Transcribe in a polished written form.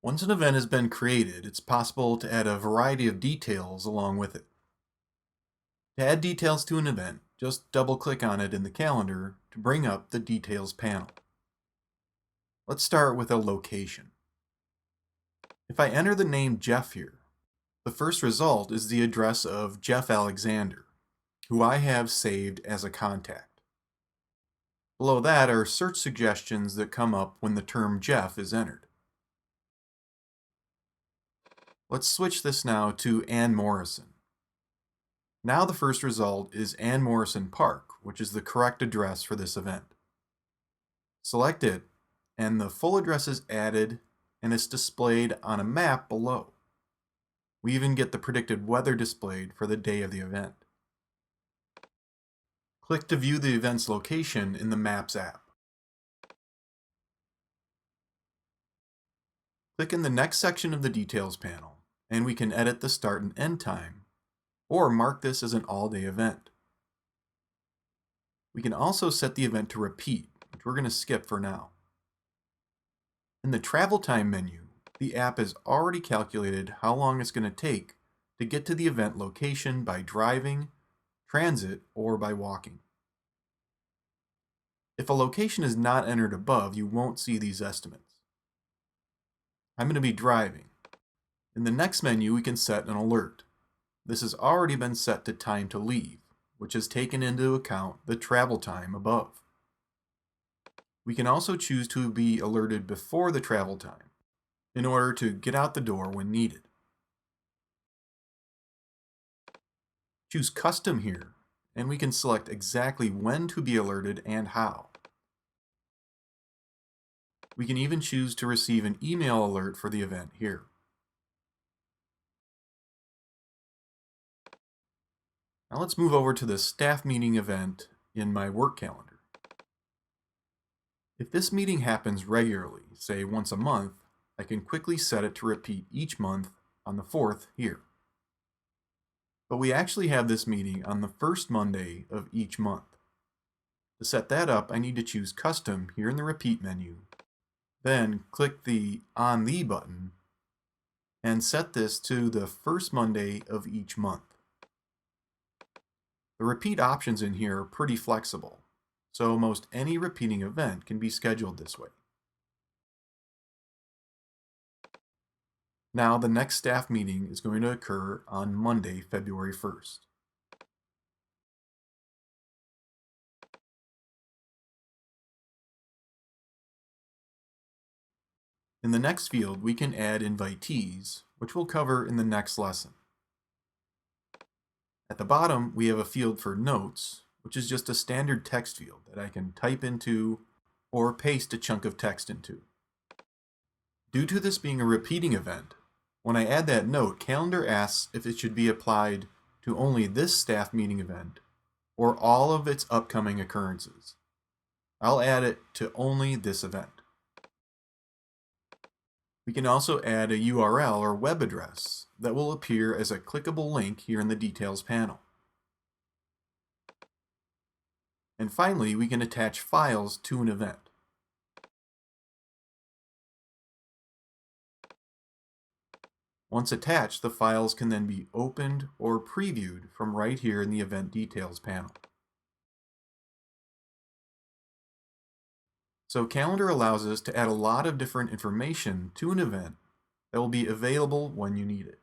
Once an event has been created, it's possible to add a variety of details along with it. To add details to an event, just double-click on it in the calendar to bring up the Details panel. Let's start with a location. If I enter the name Jeff here, the first result is the address of Jeff Alexander, who I have saved as a contact. Below that are search suggestions that come up when the term Jeff is entered. Let's switch this now to Ann Morrison. Now the first result is Ann Morrison Park, which is the correct address for this event. Select it, and the full address is added and it's displayed on a map below. We even get the predicted weather displayed for the day of the event. Click to view the event's location in the Maps app. Click in the next section of the Details panel, and we can edit the start and end time, or mark this as an all-day event. We can also set the event to repeat, which we're going to skip for now. In the Travel Time menu, the app has already calculated how long it's going to take to get to the event location by driving, transit, or by walking. If a location is not entered above, you won't see these estimates. I'm going to be driving. In the next menu, we can set an alert. This has already been set to time to leave, which has taken into account the travel time above. We can also choose to be alerted before the travel time in order to get out the door when needed. Choose Custom here, and we can select exactly when to be alerted and how. We can even choose to receive an email alert for the event here. Now let's move over to the staff meeting event in my work calendar. If this meeting happens regularly, say once a month, I can quickly set it to repeat each month on the 4th here. But we actually have this meeting on the first Monday of each month. To set that up, I need to choose Custom here in the Repeat menu. Then click the On The button and set this to the first Monday of each month. The repeat options in here are pretty flexible, so most any repeating event can be scheduled this way. Now the next staff meeting is going to occur on Monday, February 1st. In the next field, we can add invitees, which we'll cover in the next lesson. At the bottom, we have a field for notes, which is just a standard text field that I can type into or paste a chunk of text into. Due to this being a repeating event, when I add that note, Calendar asks if it should be applied to only this staff meeting event or all of its upcoming occurrences. I'll add it to only this event. We can also add a URL or web address that will appear as a clickable link here in the Details panel. And finally, we can attach files to an event. Once attached, the files can then be opened or previewed from right here in the Event Details panel. So Calendar allows us to add a lot of different information to an event that will be available when you need it.